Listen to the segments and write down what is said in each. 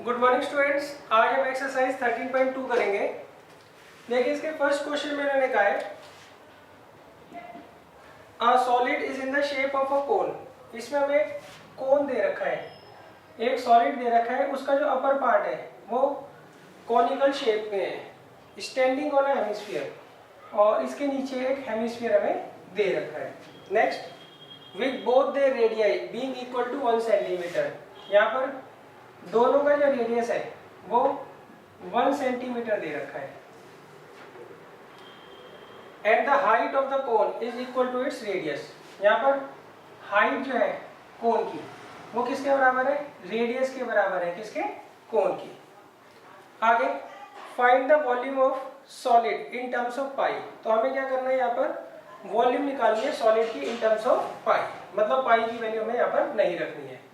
Good morning students. आज हम exercise 13.2 करेंगे। देखिए इसके फर्स्ट क्वेश्चन में इन्होंने कहा है a solid is in the shape of a cone. इसमें हमें कोन दे रखा है, एक सॉलिड दे रखा है, उसका जो अपर पार्ट है वो कॉनिकल शेप में है, स्टैंडिंग ऑन अ हेमिस्फीयर, और इसके नीचे एक हेमिस्फीयर हमें दे रखा है। Next, with both their radii being equal to 1 centimetre. यहाँ पर दोनों का जो रेडियस है वो 1 सेंटीमीटर दे रखा है। And the height of the cone is equal to its radius. यहाँ पर हाइट जो है कोन की वो किसके बराबर है? रेडियस के बराबर है। किसके? कोन की। आगे, find the volume of solid in terms of pi. तो हमें क्या करना है, यहाँ पर वॉल्यूम निकालनी है सॉलिड की इन टर्म्स ऑफ पाई, मतलब पाई की वैल्यू हमें यहाँ पर नहीं रखनी है।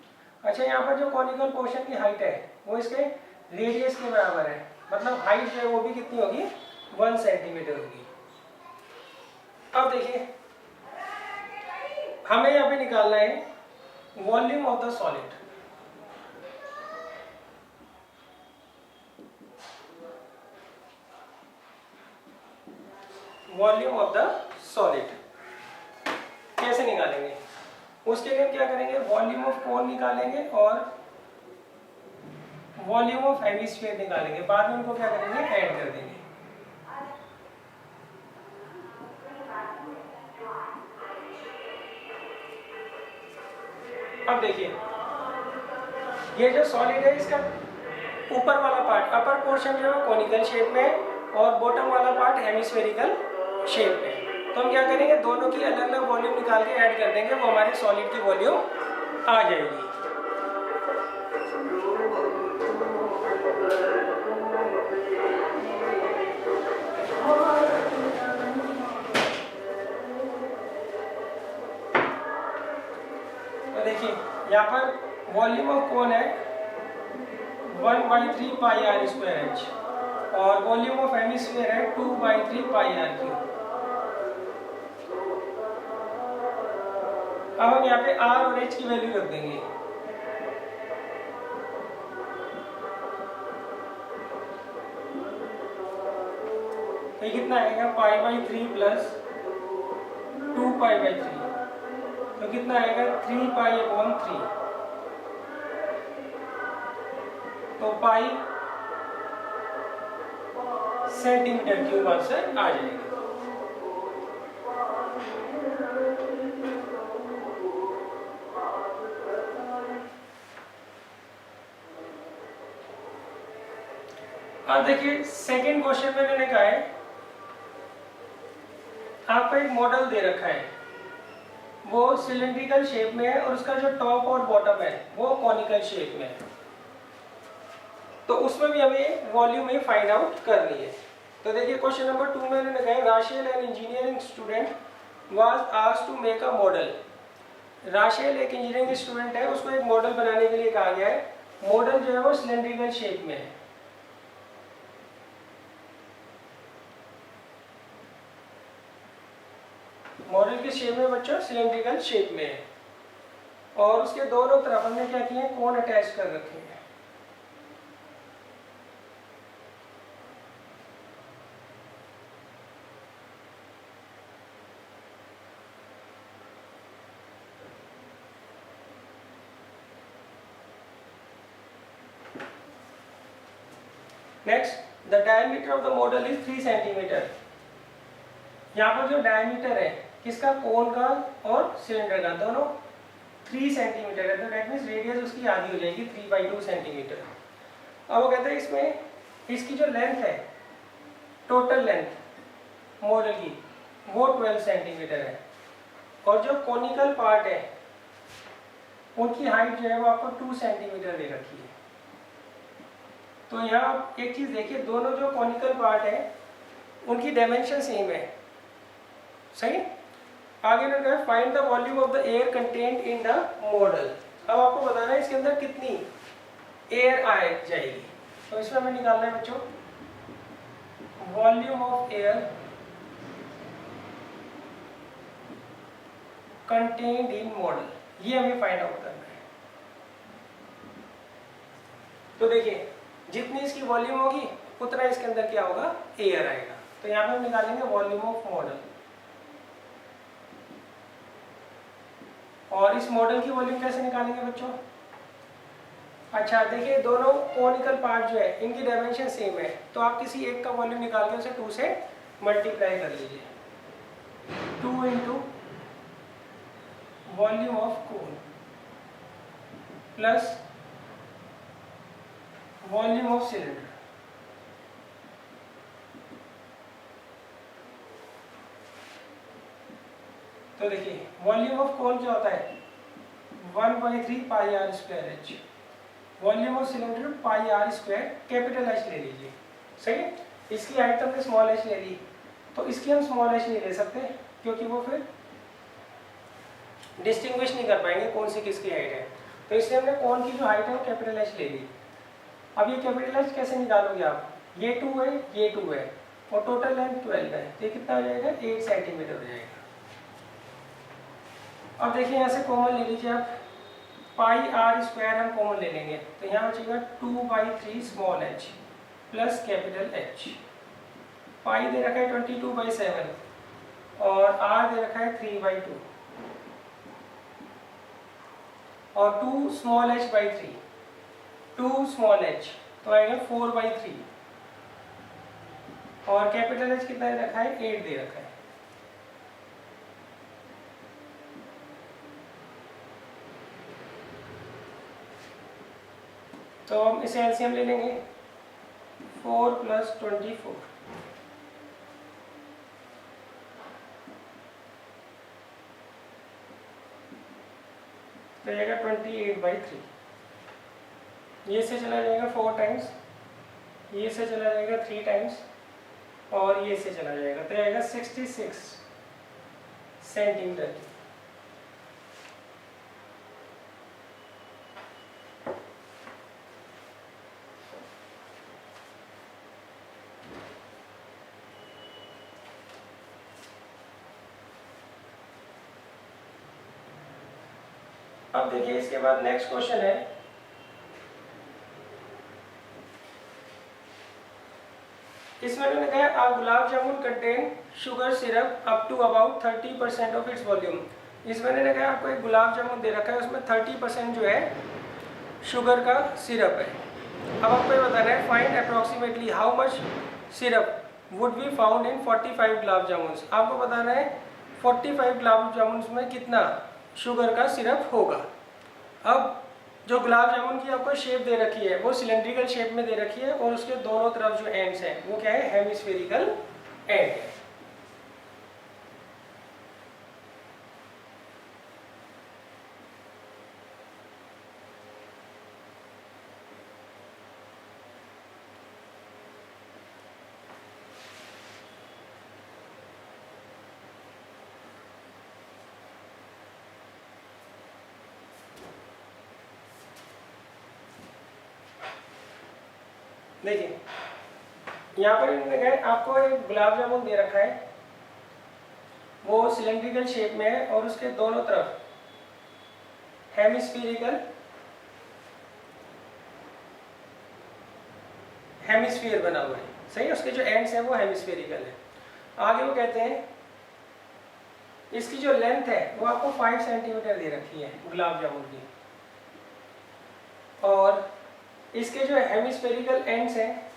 अच्छा, यहाँ पर जो कॉनिकल पोर्शन की हाइट है वो इसके रेडियस के बराबर है, मतलब हाइट जो है वो भी कितनी होगी? 1 सेंटीमीटर होगी। अब देखिए हमें यहाँ पे निकालना है volume of the solid. Volume of the solid कैसे निकालेंगे? उसके लिए क्या करेंगे, वॉल्यूम ऑफ कोन निकालेंगे और वॉल्यूम ऑफ हेमिस्फीयर निकालेंगे। बाद में उनको क्या करेंगे, ऐड कर देंगे। अब देखिए ये जो सॉलिड है इसका ऊपर वाला पार्ट, अपर पोर्शन जो है कॉनिकल शेप में है और बॉटम वाला पार्ट हेमिस्फेरिकल शेप में है। तो हम क्या करेंगे, दोनों की अलग अलग वॉल्यूम निकाल के ऐड कर देंगे, वो हमारे सॉलिड की वॉल्यूम आ जाएगी। तो देखिए यहाँ पर वॉल्यूम ऑफ कोन है 1/3 पाई आर स्क्वायर एच और वॉल्यूम ऑफ हेमिस्फीयर है 2/3 पाई आर क्यूब। अब हम यहाँ पे आर और एच की वैल्यू रख देंगे। तो कितना आएगा, π/3 प्लस 2π/3, तो कितना आएगा 3π/3। तो पाई सेंटीमीटर क्यूब आंसर आ जाएगा। अब देखिए सेकंड क्वेश्चन में मैंने कहा है आपको एक मॉडल दे रखा है, वो सिलेंड्रिकल शेप में है और उसका जो टॉप और बॉटम है वो कॉनिकल शेप में है। तो उसमें भी हमें वॉल्यूम ही फाइंड आउट करनी है। तो देखिए क्वेश्चन नंबर 2 में उन्होंने कहा Rachel an engineering student was asked to make a model. Rachel एक इंजीनियरिंग स्टूडेंट है, उसको एक मॉडल बनाने के लिए कहा गया है। मॉडल जो है वो सिलेंड्रिकल शेप में है। मॉडल के शेप में बच्चों सिलेंड्रिकल शेप में है और उसके दोनों तरफ हमने क्या किए हैं, कोन अटैच कर रखे हैं। Next, the diameter of the model is 3 centimetre. यहाँ पर जो डायमीटर है किसका, कोन का और सिलेंडर का, दोनों 3 सेंटीमीटर है। तो दैट मीन्स रेडियस उसकी आधी हो जाएगी 3/2 सेंटीमीटर। अब वो कहते हैं इसमें इसकी जो लेंथ है, टोटल लेंथ मॉडल की, वो 12 सेंटीमीटर है और जो कॉनिकल पार्ट है उनकी हाइट जो है वो आपको 2 सेंटीमीटर दे रखी है। तो यहाँ आप एक चीज देखिए, दोनों जो कॉनिकल पार्ट है उनकी डायमेंशन सेम है। सही। आगे ना कहा find the volume of the air content in the model. अब आपको बताना है इसके अंदर कितनी एयर आ जाएगी। तो इसमें हमें निकालना है बच्चों volume of air contained in model, ये हमें फाइंड आउट करना है। तो देखिए जितनी इसकी वॉल्यूम होगी उतना इसके अंदर क्या होगा, एयर आएगा। तो यहाँ पे हम निकालेंगे वॉल्यूम ऑफ मॉडल, और इस मॉडल की वॉल्यूम कैसे निकालेंगे बच्चों? अच्छा देखिए दोनों कॉनिकल पार्ट जो है इनकी डायमेंशन सेम है, तो आप किसी एक का वॉल्यूम निकाल के उसे 2 से मल्टीप्लाई कर लीजिए। 2 into volume of cone plus volume of cylinder. तो देखिए वॉल्यूम ऑफ कोन क्या होता है, 1/3 pi R square H. Volume of cylinder pi R square, capital H ले लीजिए, सही है। इसकी हाइट तो हमने स्मॉल एच ले ली, तो इसकी हम स्मॉल एच नहीं ले सकते क्योंकि वो फिर डिस्टिंग्विश नहीं कर पाएंगे कौन सी किसकी हाइट है। तो इसलिए हमने कौन की जो हाइट है वो कैपिटल एच ले ली। अब ये कैपिटल एच कैसे निकालोगे आप, ये 2 है ये 2 है और टोटल लेंथ 12 है, तो ये कितना हो जाएगा, 8 सेंटीमीटर हो जाएगा। अब देखिए यहाँ से कॉमन ले लीजिए आप, पाई आर स्क्वायर हम कॉमन ले लेंगे, तो यहाँ बचेगा 2/3 small H plus capital H. Pi दे रखा है 22/7 और आर दे रखा है 3/2 और 2 small H by 3, 2 small H तो आएगा 4/3 और कैपिटल एच कितना दे रखा है, 8 दे रखा है। तो हम इसे एलसीएम ले लेंगे, 4 + 24 तो जाएगा 28/3। ये से चला जाएगा 4 टाइम्स, ये से चला जाएगा 3 टाइम्स और ये से चला जाएगा, तो आएगा 66 सेंटीमीटर। अब देखिए इसके बाद नेक्स्ट क्वेश्चन है, इसमें मैंने कहा आप gulab jamun contain sugar syrup up to about 30% of its volume. इसमें मैंने कहा आपको एक गुलाब जामुन दे रखा है, उसमें 30% जो है शुगर का सिरप है। अब आपको ये बताना है find approximately how much syrup would be found in 45 gulab jamun. आपको बताना है 45 गुलाब जामुन में कितना शुगर का सिरप होगा। अब जो गुलाब जामुन की आपको शेप दे रखी है वो सिलेंड्रिकल शेप में दे रखी है और उसके दोनों तरफ जो एंड्स हैं वो क्या है, हेमिस्फेरिकल एंड है। देखिए यहाँ पर इन्होंने कहा आपको एक गुलाब जामुन दे रखा है, वो सिलेंड्रिकल शेप में है और उसके दोनों तरफ हेमिस्फीयर बना हुआ है, सही है। उसके जो एंड्स हैं वो हेमिस्फेरिकल है। आगे वो कहते हैं इसकी जो लेंथ है वो आपको 5 सेंटीमीटर दे रखी है गुलाब जामुन की, और इसके जो हेमिस्फेरिकल एंड्स हैं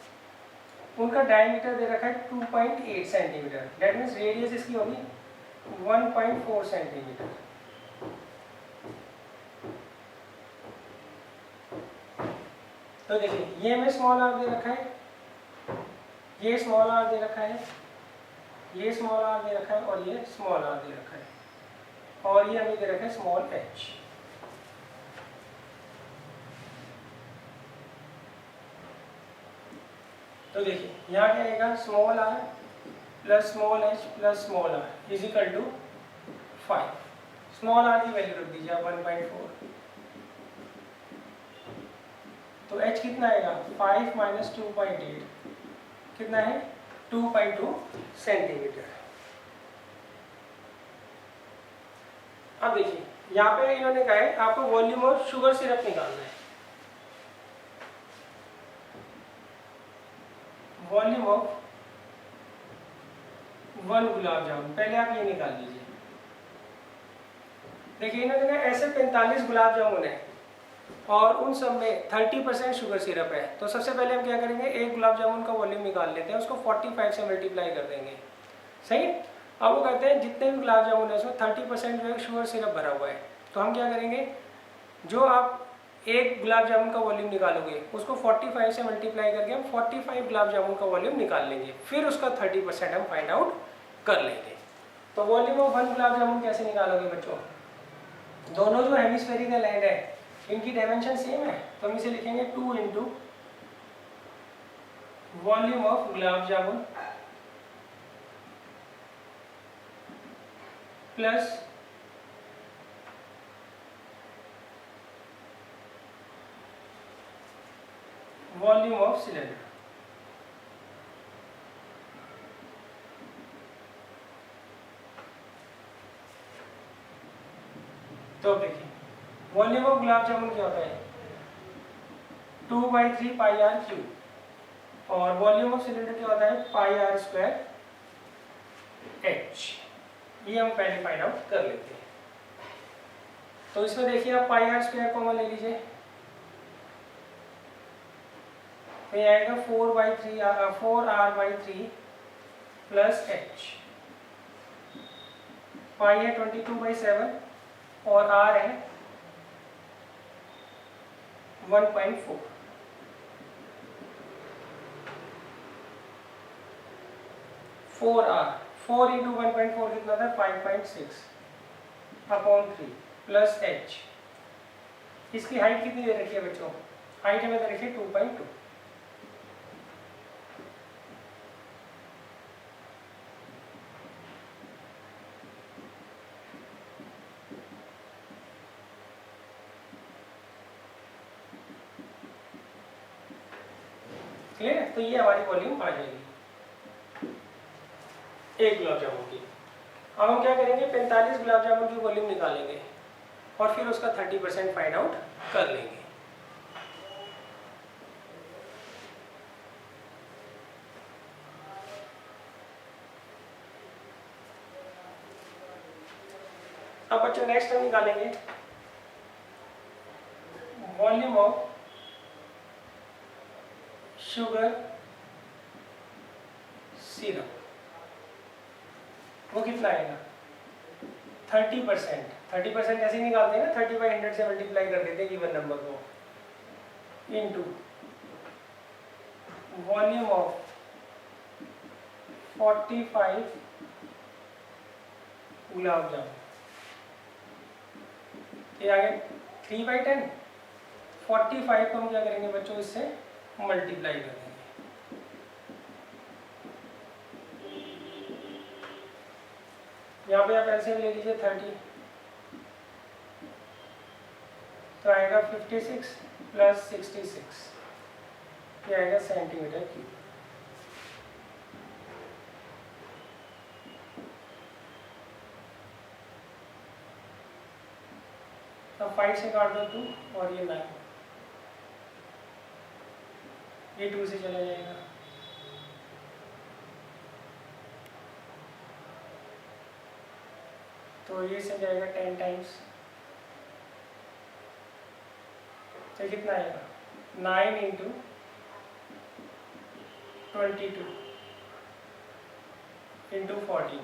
उनका डायमीटर दे रखा है 2.8 सेंटीमीटर। दैट मीन्स रेडियस इसकी होगी 1.4 सेंटीमीटर। तो देखिए ये हमें स्मॉल आर दे रखा है, ये स्मॉल आर दे रखा है, ये स्मॉल आर दे रखा है और ये स्मॉल आर दे रखा है, और ये हमें दे रखा है स्मॉल एच। तो देखिए यहाँ क्या आएगा, small r plus small H plus small r is equal to 5। Small r की वैल्यू रख दीजिए आप 1.4, तो एच कितना आएगा 5 माइनस 2.8 कितना है 2.2 सेंटीमीटर। अब देखिए यहाँ पे इन्होंने कहा है आपको वॉल्यूम ऑफ शुगर सिरप निकालना है। वॉल्यूम ऑफ 1 गुलाब जामुन, पहले आप ये निकाल लीजिए। देखिए इन्होंने ऐसे 45 गुलाब जामुन है और उन सब में 30% शुगर सिरप है। तो सबसे पहले हम क्या करेंगे, एक गुलाब जामुन का वॉल्यूम निकाल लेते हैं, उसको 45 से मल्टीप्लाई कर देंगे। सही। अब वो कहते हैं जितने भी गुलाब जामुन है उसमें 30% जो है शुगर सिरप भरा हुआ है। तो हम क्या करेंगे, जो आप एक गुलाब जामुन का वॉल्यूम निकालोगे उसको 45 से मल्टीप्लाई करके हम 45 गुलाब जामुन का वॉल्यूम निकाल लेंगे, फिर उसका 30% हम फाइंड आउट कर लेंगे। तो वॉल्यूम ऑफ 1 गुलाब जामुन कैसे निकालोगे बच्चों, दोनों जो हेमिस्फेरिकल एंड है इनकी डायमेंशन सेम है, तो हम इसे लिखेंगे 2 into volume of gulab jamun plus volume of cylinder. तो देखिए वॉल्यूम ऑफ गुलाब जामुन क्या होता है, 2/3 पाई आर क्यूब, और वॉल्यूम ऑफ सिलेंडर क्या होता है, पाई आर स्क्वायर एच। ये हम पहले फाइंड आउट कर लेते हैं। तो इसमें देखिए आप पाई आर स्क्वायर कॉमन ले लीजिए, तो ये आएगा 4/3 प्लस एच। पाई है 22/7 और आर है 1.4। 4r 4 इंटू 1.4 कितना था, 5.6 अपॉन 3 प्लस एच। इसकी हाइट कितनी दे रखी है बच्चों, हाइट हमें दे रखी है 2.2। क्लियर है। तो ये हमारी वॉल्यूम आ जाएगी एक गुलाब जामुन की। अब हम क्या करेंगे, 45 गुलाब जामुन की वॉल्यूम निकालेंगे और फिर उसका 30% फाइंड आउट कर लेंगे। अब बच्चों नेक्स्ट हम निकालेंगे वॉल्यूम ऑफ शुगर सिरप। वो कितना आएगा, 30%। 30% ऐसे ही निकालते हैं ना, 30/100 से मल्टीप्लाई कर देते हैं गिवन नंबर को, into volume of 45 gulab jamun. ये आ गए 3/10। 45 को हम क्या करेंगे बच्चों, इससे मल्टीप्लाई कर देंगे। यहाँ पे आप एलसीएम ले लीजिए 30, तो आएगा 56 प्लस 66, ये आएगा सेंटीमीटर क्यूब। तो 5 से काट दो 2 और ये 9, ये 2 से चला जाएगा। तो ये से जाएगा 10 टाइम्स, तो कितना आएगा 9 into 22 into 14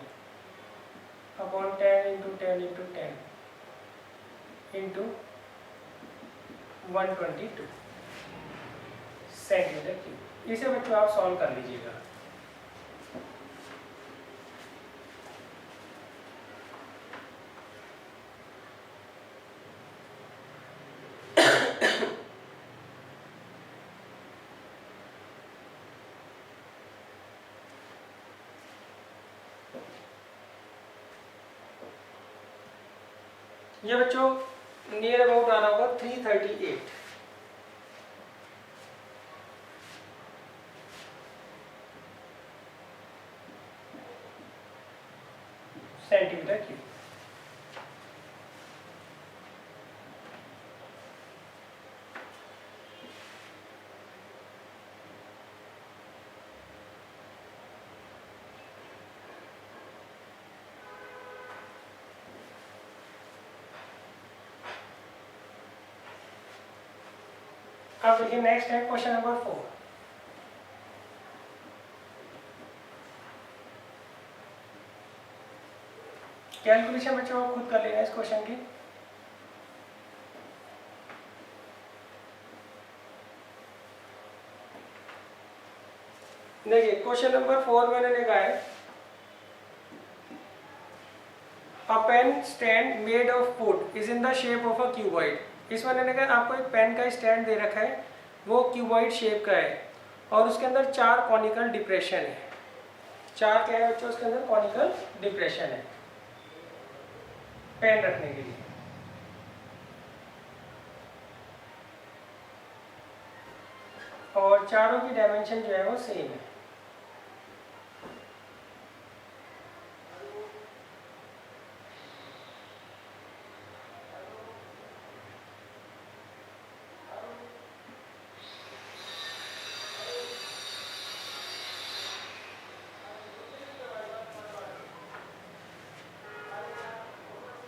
upon 10 into 10 into 10 into 122 centimetre cube. इसे बच्चों आप सॉल्व कर लीजिएगा। ये बच्चों नियर अबाउट आ रहा होगा 338 सेंटीमीटर क्यूब। अब देखिए नेक्स्ट है क्वेश्चन नंबर 4। कैलकुलेशन बच्चों खुद कर लेना इस क्वेश्चन की। देखिए क्वेश्चन नंबर 4 मैंने लिखा है a pen stand made of wood is in the shape of a cuboid. इसमें मैंने कहा आपको एक पेन का स्टैंड दे रखा है, वो क्यूबॉइड शेप का है और उसके अंदर 4 कॉनिकल डिप्रेशन है। 4 क्या है बच्चों उसके अंदर? कॉनिकल डिप्रेशन है पेन रखने के लिए। और चारों की डायमेंशन जो है वो सेम है।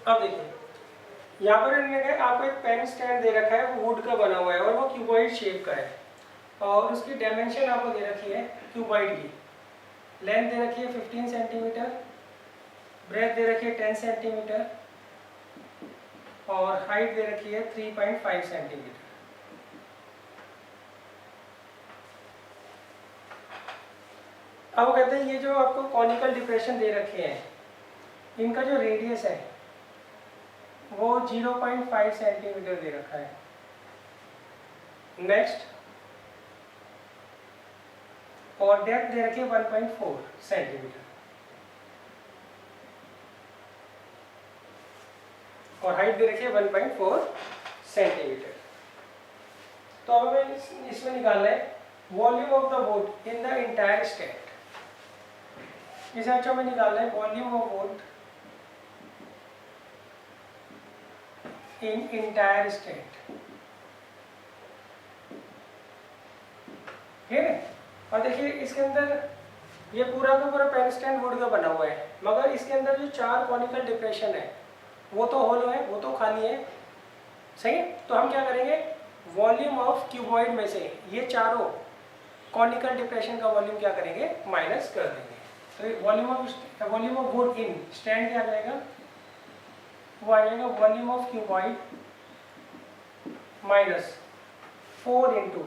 अब देखिए यहाँ पर इन्होंने कहा आपको एक पेन स्टैंड दे रखा है, वो वुड का बना हुआ है और वो क्यूबॉइड शेप का है और उसकी डायमेंशन आपको दे रखी है क्यूबॉइड की। लेंथ दे रखी है 15 सेंटीमीटर, ब्रेथ दे रखी है 10 सेंटीमीटर और हाइट दे रखी है 3.5 सेंटीमीटर। अब वो कहते हैं ये जो आपको कॉनिकल डिप्रेशन दे रखे हैं इनका जो रेडियस है वो 0.5 सेंटीमीटर दे रखा है। नेक्स्ट, और डेप्थ दे रखी है 1.4 सेंटीमीटर और हाइट दे रखी है 1.4 सेंटीमीटर। तो अब हमें इसमें निकालना है volume of the would in the entire stand. इसे अच्छा हमें निकालना है volume of would in entire stand. ठीक है, और देखिए इसके अंदर ये पूरा का पूरा पेन स्टैंड वुड का बना हुआ है, मगर इसके अंदर जो 4 कॉनिकल डिप्रेशन है वो तो होलो है, वो तो खाली है। सही है, तो हम क्या करेंगे वॉल्यूम ऑफ क्यूबॉइड में से ये चारों कॉनिकल डिप्रेशन का वॉल्यूम क्या करेंगे माइनस कर देंगे। तो volume of would in stand क्या जाएगा, वो आ जाएगा volume of cuboid minus 4 into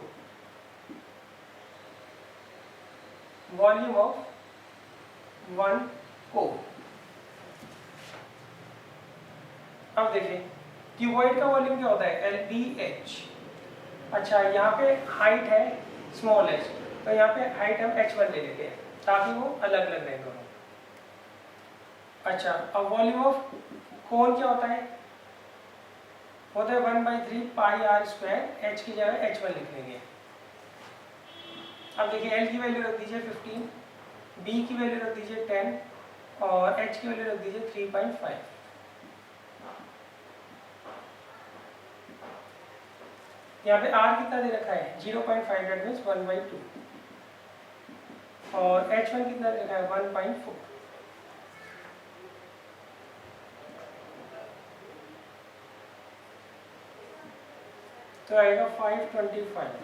volume of 1 core. अब देखिए क्यूबॉइड का वॉल्यूम क्या होता है LBH। अच्छा यहाँ पे हाइट है स्मॉल h, तो यहाँ पे हाइट हम h1 ले लेते हैं ताकि वो अलग अलग रहे दोनों। अच्छा अब वॉल्यूम ऑफ कोन क्या होता है, होता है 1/3 पाई r स्क्वायर, h की जगह h1 लिख लेंगे। अब देखिए L की वैल्यू रख दीजिए 15, B की वैल्यू रख दीजिए 10 और H की वैल्यू रख दीजिए 3.5। यहाँ पे R कितना दे रखा है 0.5, दैट मीन्स 1/2 और H1 कितना दे रखा है 1.4। तो आएगा 525।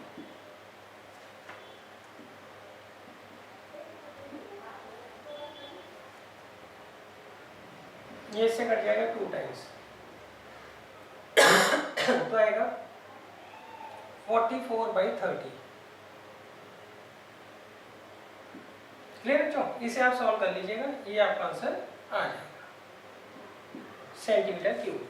ये इससे कट जाएगा 2 टाइम्स तो आएगा 44/30। क्लियर बच्चों, इसे आप सॉल्व कर लीजिएगा, ये आपका आंसर आ जाएगा सेंटीमीटर क्यूब।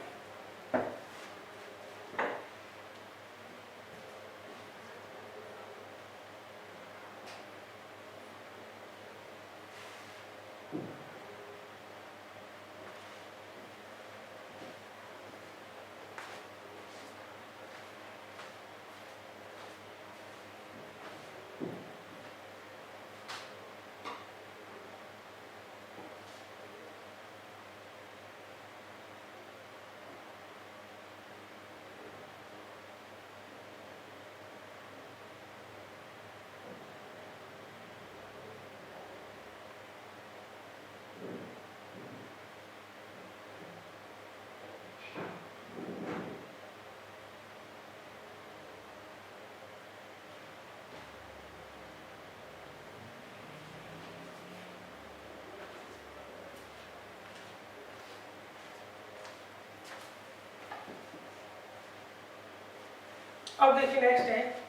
अब देखिए नेक्स्ट है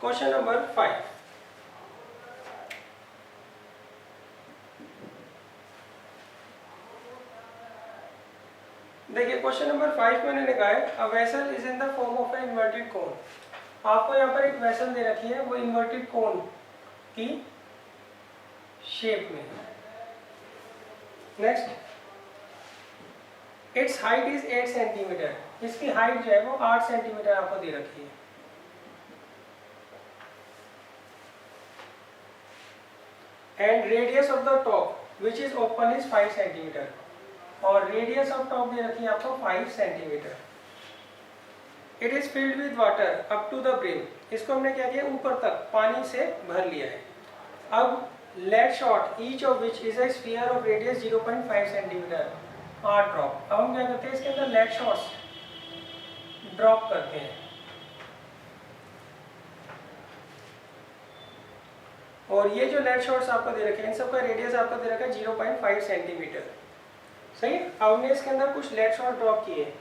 क्वेश्चन नंबर 5। देखिए क्वेश्चन नंबर 5 में मैंने कहा है a vessel is in the form of A inverted कोन। आपको यहाँ पर एक वेसल दे रखी है, वो इन्वर्टेड कोन की शेप में। Next, its height is 8 centimetre. इसकी हाइट जो है वो 8 सेंटीमीटर आपको दे रखी है। And radius of the top which is open is 5 centimetre. और रेडियस ऑफ टॉप दे रखी है आपको 5 centimetre. It is filled with water up to the brim. इसको हमने क्या किया, ऊपर तक पानी से भर लिया है। अब lead shot each of which is a sphere of radius 0.5 centimetre are drop. अब हम क्या करते हैं, इसके अंदर लेट शॉट्स ड्रॉप करते हैं। और ये जो लेट शॉट्स आपको दे रखे हैं, इन सब का रेडियस आपको दे रखा है 0.5 सेंटीमीटर। सही। अब हमने इसके अंदर कुछ लेट शॉट ड्रॉप किए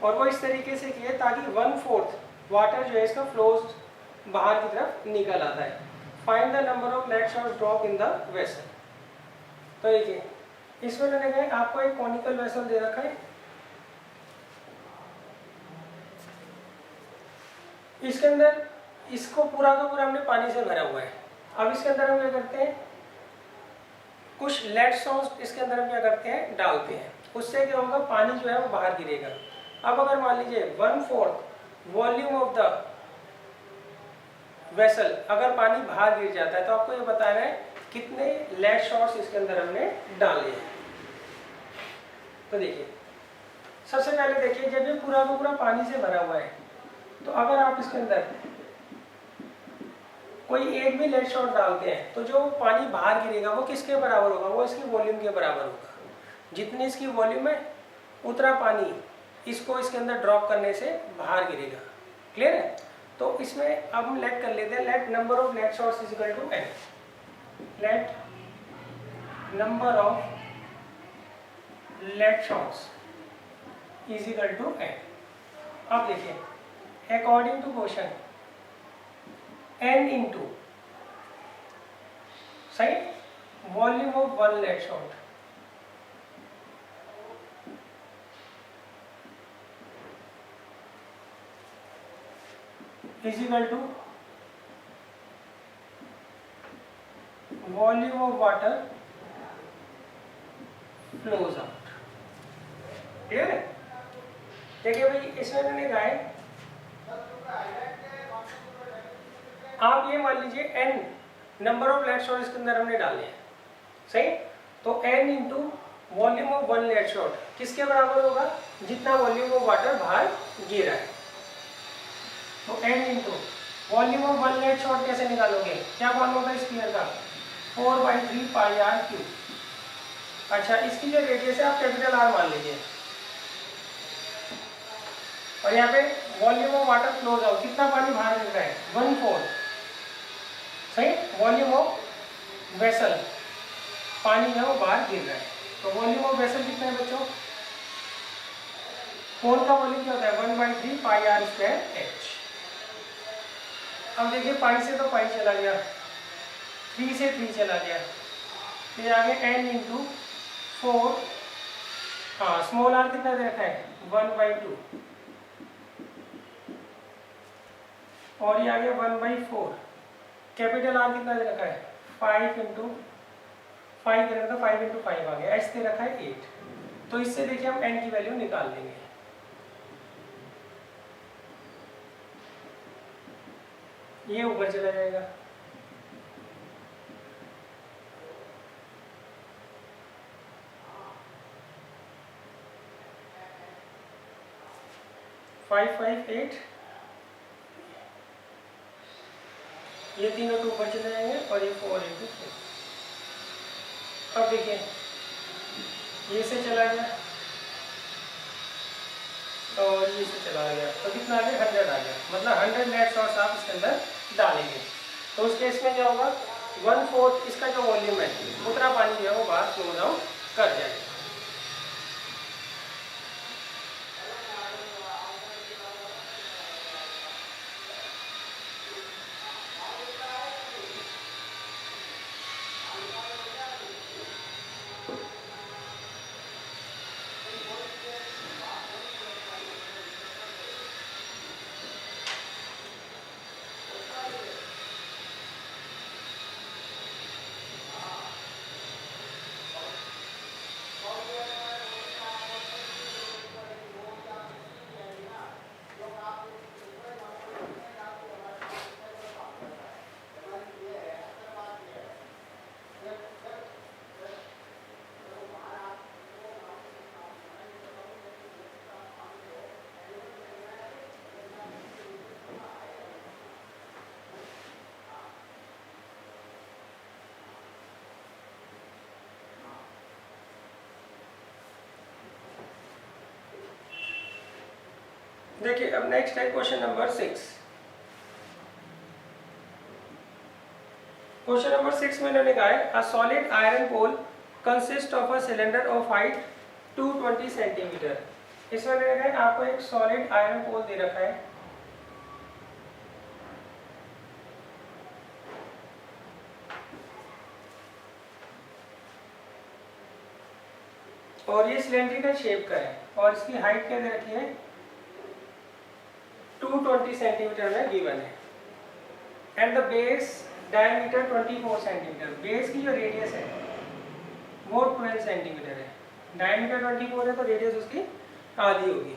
और वो इस तरीके से किए ताकि 1/4 वाटर जो है इसका फ्लोज बाहर की तरफ निकल आता है। Find the number of lead shots drop in the vessel. तो देखिए इसमें मैंने कहा आपको एक कॉनिकल वेसल दे रखा है, इसके अंदर इसको पूरा का पूरा हमने पानी से भरा हुआ है। अब इसके अंदर हम क्या करते हैं, कुछ लेट शॉट्स इसके अंदर हम क्या करते हैं, डालते हैं। उससे क्या होगा, पानी जो है वो बाहर गिरेगा। अब अगर मान लीजिए 1/4 वॉल्यूम ऑफ द वेसल अगर पानी बाहर गिर जाता है, तो आपको ये बताना है कितने लेट शॉट्स इसके अंदर हमने डाले हैं। तो देखिए सबसे पहले देखिए, जब ये पूरा का पूरा पानी से भरा हुआ है, तो अगर आप इसके अंदर कोई एक भी लेट शॉट डालते हैं, तो जो पानी बाहर गिरेगा वो किसके बराबर होगा, वो इसकी वॉल्यूम के बराबर होगा। जितनी इसकी वॉल्यूम है उतना पानी इसको इसके अंदर ड्रॉप करने से बाहर गिरेगा। क्लियर है। तो इसमें अब हम लेट कर लेते हैं, let number of lead shots is equal to n। Let number of lead shots is equal to n। अब देखिए according to question n into सही volume of one lead shot is equal to volume of water flows out। Clear है। देखिए भाई इसमें मैंने कहा है, आप ये मान लीजिए n number of lead shot इसके अंदर हमने डाले हैं। सही। तो n into volume of one lead shot किसके बराबर होगा, जितना वॉल्यूम ऑफ वाटर बाहर गिर रहा है। तो n into volume of one lead shot कैसे निकालोगे, क्या फॉर्मूला होता है स्फीयर का, 4/3 पाई आर क्यूब। अच्छा इसकी जो रेडियस है आप कैपिटल आर मान लीजिए, और यहाँ पे volume of water flows out, कितना पानी बाहर गिर रहा है, 1/4। सही। वॉल्यूम ऑफ वेसल पानी है वो बाहर गिर रहा है, तो वॉल्यूम ऑफ वेसल कितना है बच्चों, कोन का वॉल्यूम क्या होता है, 1/3 पाई आर स्क्वायर एच। अब देखिए पाई से तो पाई चला गया, 3 से 3 चला गया, फिर आगे n इंटू 4, हाँ स्मॉल आर कितना दे रखा है 1/2, और ये आगे 1/4। कैपिटल आर कितना दे रखा है 5 इंटू 5 दे रखा था, 5 इंटू 5 आ गया, एच दे रखा है 8। तो इससे देखिए हम n की वैल्यू निकाल देंगे। ये ऊपर चला जाएगा, फाइव 8, ये तीनों तो ऊपर चले जाएंगे और ये 4 इंटू 4। अब देखिए ये से चला गया और ये से चला गया, तो कितना आ गया 100 आ गया, मतलब 100 नेट शॉट्स आप इसके अंदर डालेंगे। तो उस केस में क्या होगा, 1/4 इसका जो वॉल्यूम है उतना पानी जो है वो बाहर फ्लो डाउन कर जाएगा। देखिए अब नेक्स्ट है क्वेश्चन नंबर 6। क्वेश्चन नंबर 6 में इन्होंने कहा है a solid iron pole consist of a cylinder of height 220 centimetre. इसमें इन्होंने कहा है आपको एक सॉलिड आयरन पोल दे रखा है, और ये सिलेंड्रिकल शेप का है और इसकी हाइट क्या दे रखी है 220 सेंटीमीटर में गिवन है, and the base diameter 24 centimetre. Base की जो रेडियस है वो 12 सेंटीमीटर है, डायमीटर 24 है तो रेडियस उसकी आधी होगी,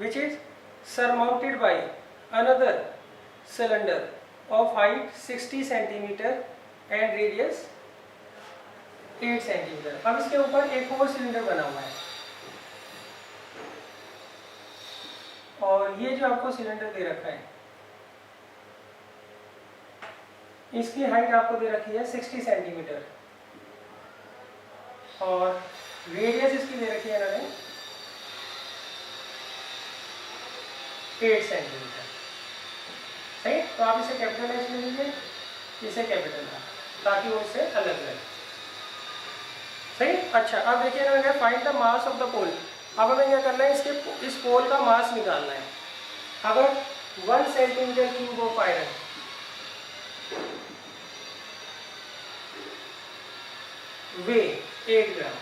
which is surmounted by another cylinder of height 60 centimetre and radius 8 centimetre. अब इसके ऊपर एक और सिलेंडर बना हुआ है और ये जो आपको सिलेंडर दे रखा है इसकी हाइट आपको दे रखी है 60 सेंटीमीटर और रेडियस इसकी दे रखी है इन्होंने 8 सेंटीमीटर। सही, तो आप इसे कैपिटल एच ले लीजिए, इसे कैपिटल है ताकि वो इससे अलग रहे। सही, अच्छा अब देखिए इन्होंने find the mass of the pole. अब हमें क्या करना है, इसके इस पोल का मास निकालना है। अगर 1 सेंटीमीटर क्यूब ऑफ आयरन वे 8 ग्राम,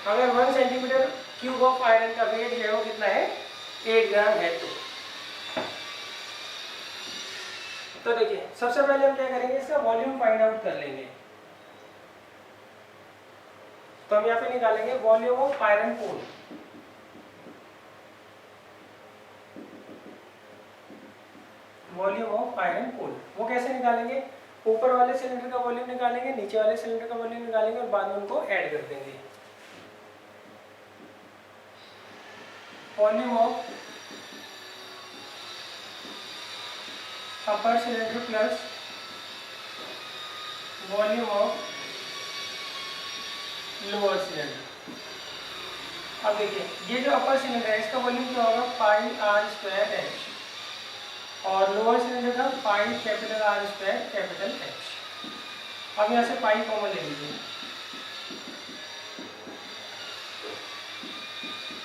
अगर 1 सेंटीमीटर क्यूब ऑफ आयरन का वेट जो है वो कितना है 8 ग्राम है। तो देखिए सबसे पहले हम क्या करेंगे, इसका वॉल्यूम फाइंड आउट कर लेंगे। तो हम यहाँ पे निकालेंगे volume of iron pole. Volume of iron pole वो कैसे निकालेंगे, ऊपर वाले सिलेंडर का वॉल्यूम निकालेंगे, नीचे वाले सिलेंडर का वॉल्यूम निकालेंगे और बाद में उनको ऐड कर देंगे। Volume of upper cylinder plus volume of lower cylinder. अब देखिए ये जो अपर सिलेंडर है इसका वॉल्यूम क्या होगा पाई आर स्क्वायर एच और लोअर सिलेंडर का pi capital R square capital H. अब यहाँ से पाई कॉमन ले लीजिए,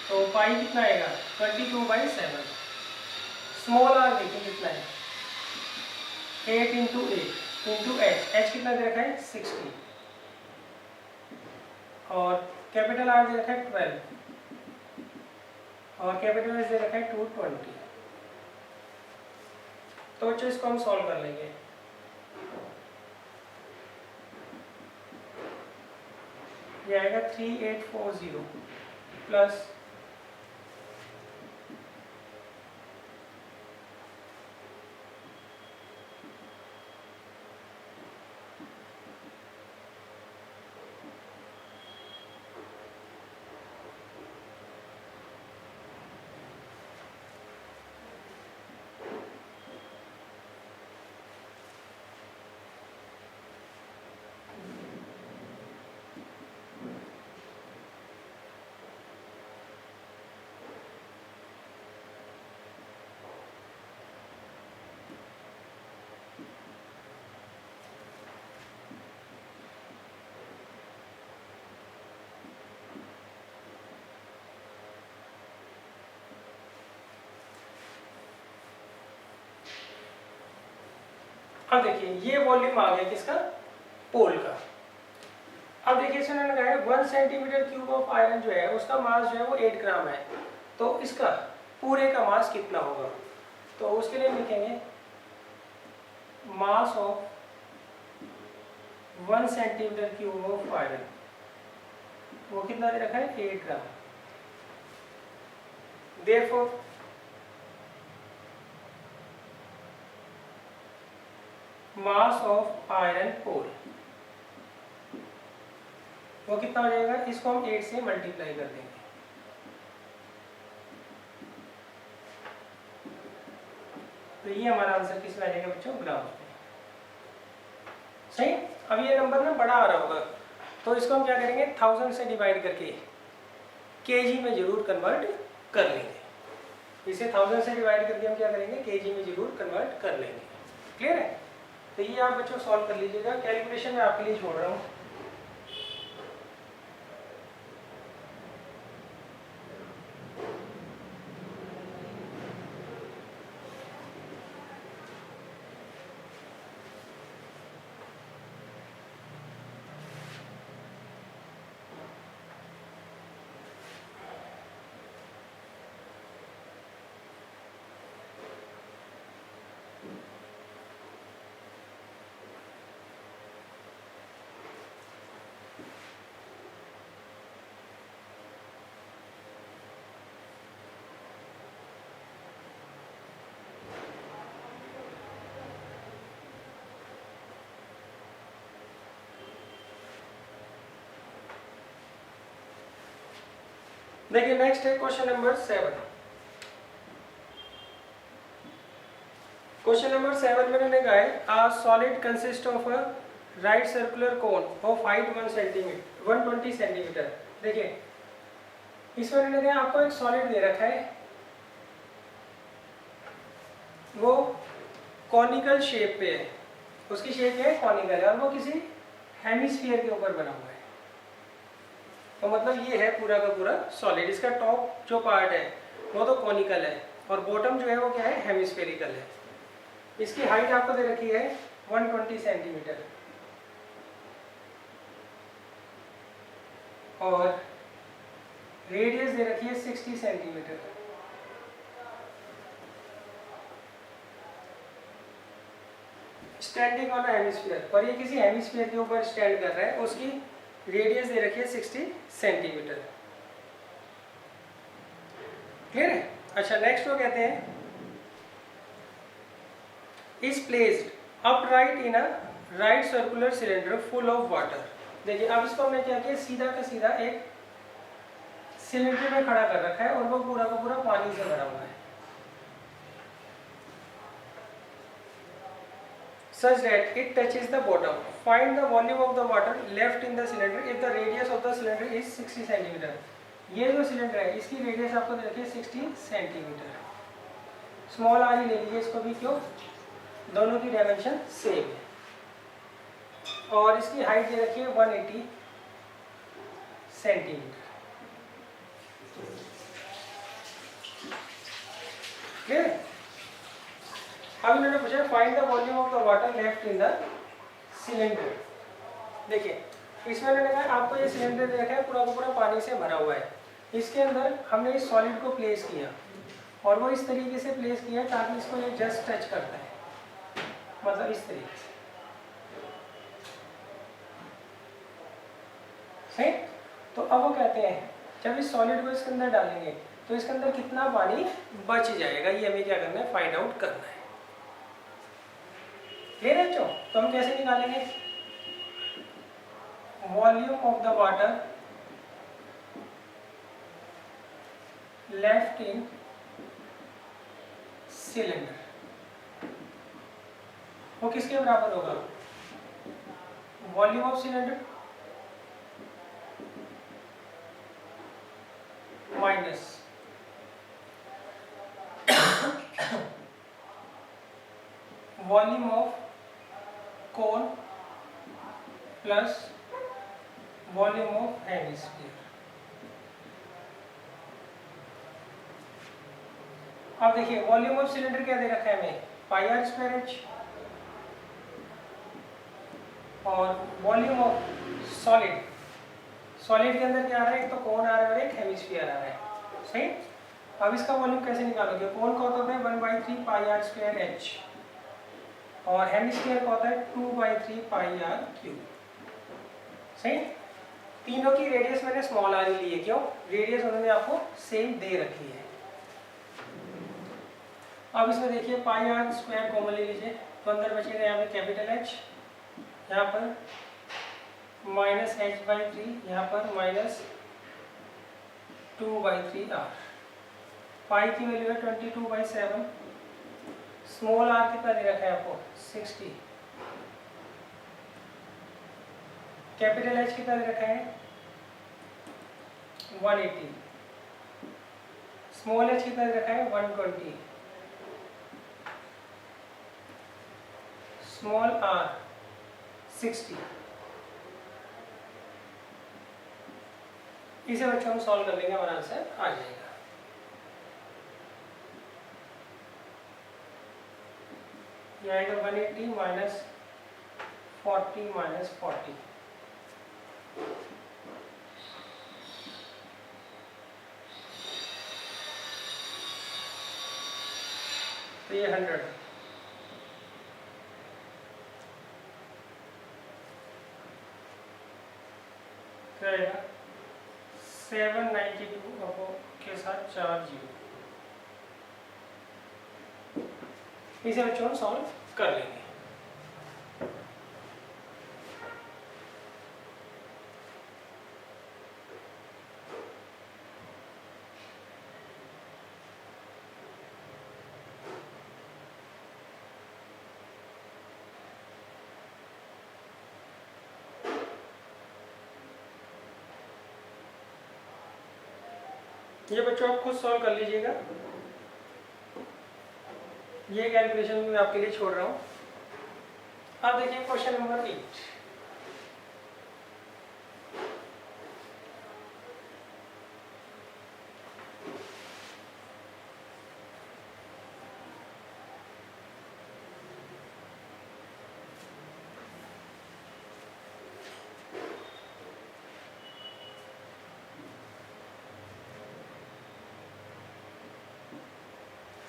तो पाई कितना आएगा 22/7। स्मॉल आर देखिए कितना है 8 इंटू एच, एच कितना दे रखा है 60 और कैपिटल आर दे रखा है 12 और कैपिटल एच दे रखा है 220। तो बच्चों इसको हम सॉल्व कर लेंगे। ये आएगा 3840 प्लस अब देखिए ये वॉल्यूम आ गया किसका, पोल का। अब देखिए इसमें मैंने कहा है 1 सेंटीमीटर क्यूब ऑफ आयरन जो है उसका मास जो है वो 8 ग्राम है, तो इसका पूरे का मास कितना होगा, तो उसके लिए लिखेंगे mass of 1 centimetre cube of iron, वो कितना दे रखा है 8 gram. Therefore mass of iron pole वो कितना हो जाएगा, इसको हम 8 से मल्टीप्लाई कर देंगे। तो ये हमारा आंसर किस में आ जाएगा बच्चों, ग्राम में। सही। अब ये नंबर ना बड़ा आ रहा होगा, तो इसको हम क्या करेंगे 1000 से डिवाइड करके केजी में जरूर कन्वर्ट कर लेंगे। इसे 1000 से डिवाइड करके हम क्या करेंगे केजी में जरूर कन्वर्ट कर लेंगे। क्लियर है। तो ये आप बच्चों सॉल्व कर लीजिएगा, कैलकुलेशन में आपके लिए छोड़ रहा हूँ। देखिए नेक्स्ट है क्वेश्चन नंबर 7। क्वेश्चन नंबर 7 में मैंने कहा है a solid consist of a right circular cone of height 120 centimetre. देखिए इसमें मैंने कहा आपको एक सॉलिड दे रखा है, वो कॉनिकल शेप पे है, उसकी शेप है कॉनिकल है और वो किसी हेमिस्फीयर के ऊपर बना हुआ है। तो मतलब ये है पूरा का पूरा सॉलिड, इसका टॉप जो पार्ट है वो तो कॉनिकल है और बॉटम जो है वो क्या है हेमिस्फेरिकल है। इसकी हाइट आपको दे रखी है 120 सेंटीमीटर और रेडियस दे रखी है 60 सेंटीमीटर। स्टैंडिंग ऑन हेमिस्फीयर, और ये किसी हेमिस्फीयर के ऊपर स्टैंड कर रहा है, उसकी रेडियस दे रखी है 60 सेंटीमीटर। क्लियर है। अच्छा नेक्स्ट वो कहते हैं is placed upright in a right circular cylinder full of water. देखिए अब इसको हमने क्या किया, सीधा का सीधा एक सिलेंडर में खड़ा कर रखा है और वो पूरा का पूरा पानी से भरा हुआ है। Such that it touches the bottom. Find the volume of the water left in the cylinder if the radius of the cylinder is 60 cm. ये जो सिलेंडर है इसकी रेडियस आपको दे रखी है 60 सेंटीमीटर। स्मॉल आर ही ले लीजिए इसको भी, क्यों, दोनों की डायमेंशन सेम है और इसकी हाइट दे रखी है 180 सेंटीमीटर। क्लियर। अब इन्होंने पूछा find the volume of the water left in the cylinder. देखिए इसमें मैंने कहा आपको ये सिलेंडर देखा है पूरा का पूरा पानी से भरा हुआ है, इसके अंदर हमने इस सॉलिड को प्लेस किया और वो इस तरीके से प्लेस किया ताकि इसको ये जस्ट टच करता है, मतलब इस तरीके से। सही। तो अब वो कहते हैं जब इस सॉलिड को इसके अंदर डालेंगे तो इसके अंदर कितना पानी बच जाएगा, ये हमें क्या करना है फाइंड आउट करना है। क्लियर है बच्चों। तो हम कैसे निकालेंगे, volume of the water left in cylinder वो किसके बराबर होगा, volume of cylinder minus volume of cone plus volume of hemisphere. अब देखिए वॉल्यूम ऑफ सिलेंडर क्या दे रखा है हमें, पाई आर स्क्वायर एच, और वॉल्यूम ऑफ सॉलिड, सॉलिड के अंदर क्या आ रहा है, एक तो कोन आ रहा है और एक हेमिस्फीयर आ रहा है, सही। अब इसका वॉल्यूम कैसे निकालोगे, कोन का होता है 1/3 पाई आर स्क्वायर एच और हेमिस्फीयर का होता है 2/3 पाई आर क्यूब, सही। तीनों की रेडियस मैंने स्मॉल आर ही ली है, क्यों, रेडियस उन्होंने आपको सेम दे रखी है। अब इसमें देखिए पाई आर स्क्वायर कॉमन ले लीजिए तो अंदर बचेगा यहाँ पे कैपिटल एच, यहाँ पर -h/3, यहाँ पर -2/3 आर। पाई की वैल्यू है 22/7, स्मॉल आर कितना दे रखा है आपको 60, कैपिटल एच कितना दे रखा है 180, स्मॉल एच कितना दे रखा है 120, स्मॉल आर 60। इसे बच्चों हम सॉल्व कर लेंगे, हमारा आंसर आ जाएगा। ये आएगा 180 माइनस 40 माइनस 40, तो ये 100, तो आएगा 792 के साथ 4 जीरो। इसे बच्चों हम सॉल्व कर लेंगे। ये बच्चों आप खुद सॉल्व कर लीजिएगा, ये कैलकुलेशन मैं आपके लिए छोड़ रहा हूँ। अब देखिए क्वेश्चन नंबर 8।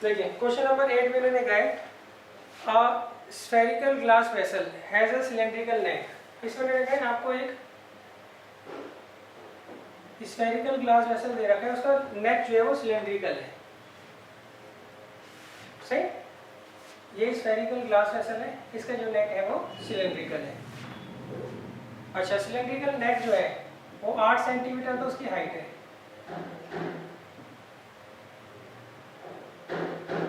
देखिए क्वेश्चन नंबर 8 में मैंने कहा a spherical glass vessel has a cylindrical neck. इसमें मैंने कहा आपको एक स्फेरिकल ग्लास वेसल दे रखा है, उसका नेक जो है वो सिलेंड्रिकल है, सही। ये स्फेरिकल ग्लास वेसल है, इसका जो नेक है वो सिलेंड्रिकल है। अच्छा, सिलेंड्रिकल नेक जो है वो 8 सेंटीमीटर तो उसकी हाइट है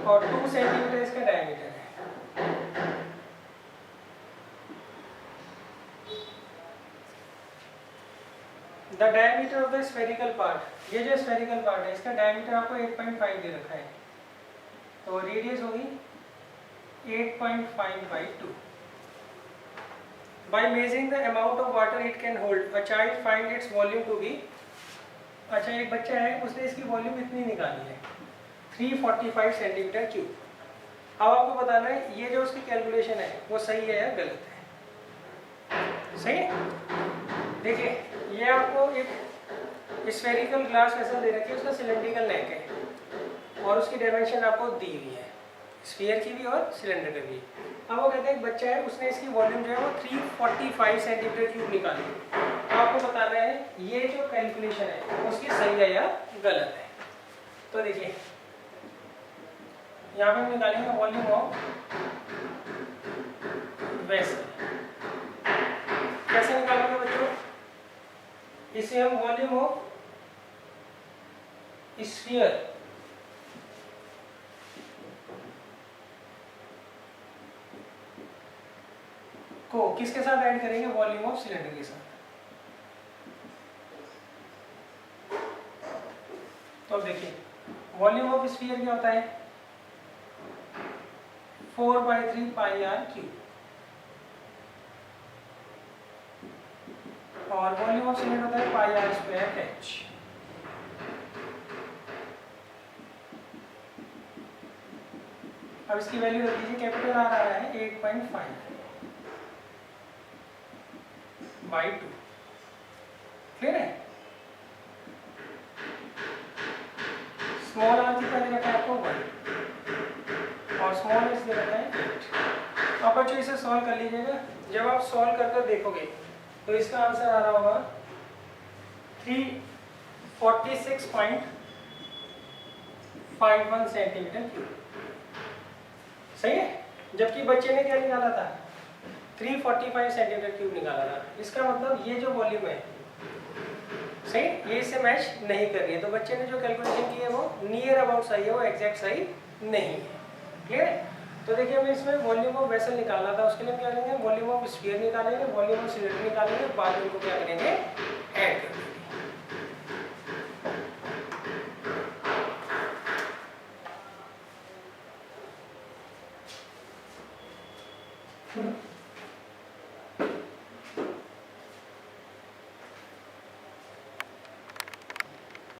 और 2 सेंटीमीटर इसका डायमीटर है। The diameter of the spherical part, ये जो स्फेरिकल पार्ट है इसका डायमीटर आपको 8.5 दे रखा है, तो रेडियस होगी 8.5/2। By measuring the amount of water it can hold, a child find its volume to be। अच्छा, एक बच्चा है उसने इसकी वॉल्यूम इतनी निकाली है 345 सेंटीमीटर क्यूब। अब आपको बताना है ये जो उसकी कैलकुलेशन है वो सही है या गलत है, सही है। देखिए ये आपको एक स्फेरिकल ग्लास वेसल दे रखी है, उसका सिलेंड्रिकल नेक है और उसकी डायमेंशन आपको दी हुई है, स्फीयर की भी और सिलेंडर की भी। अब वो कहते हैं एक बच्चा है उसने इसकी वॉल्यूम जो है वो 345 सेंटीमीटर क्यूब निकाली। तो आपको बताना है ये जो कैलकुलेशन है उसकी सही है या गलत है। तो देखिए यहाँ पे हम निकालेंगे वॉल्यूम ऑफ वेसल। कैसे निकालेंगे बच्चों, इसे हम वॉल्यूम ऑफ स्फीयर को किसके साथ ऐड करेंगे, वॉल्यूम ऑफ सिलेंडर के साथ। तो देखिए वॉल्यूम ऑफ स्फीयर क्या होता है 4/3 पाई आर क्यूब और वॉल्यूम ऑफ सिलेंडर होता है पाई आर स्क्वायर एच। अब इसकी वैल्यू रख दीजिए, कैपिटल आर आ रहा है 8.5 बाई 2। क्लियर है? स्मॉल आर कितना दे रखा है आपको 1 और स्मॉल एस दे रखा है 8। आप बच्चों इसे सॉल्व कर लीजिएगा। जब आप सॉल्व करके देखोगे तो इसका आंसर आ रहा होगा 346.51 सेंटीमीटर क्यूब। सही है? जबकि बच्चे ने क्या निकाला था 345 सेंटीमीटर क्यूब निकाला था। इसका मतलब ये जो वॉल्यूम है सही, ये इससे मैच नहीं कर रही है। तो बच्चे ने जो कैलकुलेशन की है वो नियर अबाउट सही है, वो एग्जैक्ट सही नहीं है। क्लियर है? तो देखिए हमें इसमें वॉल्यूम ऑफ वेसल निकालना था, उसके लिए क्या करेंगे वॉल्यूम ऑफ स्फीयर निकालेंगे, वॉल्यूम ऑफ सिलेंडर निकालेंगे, बाद में उनको क्या करेंगे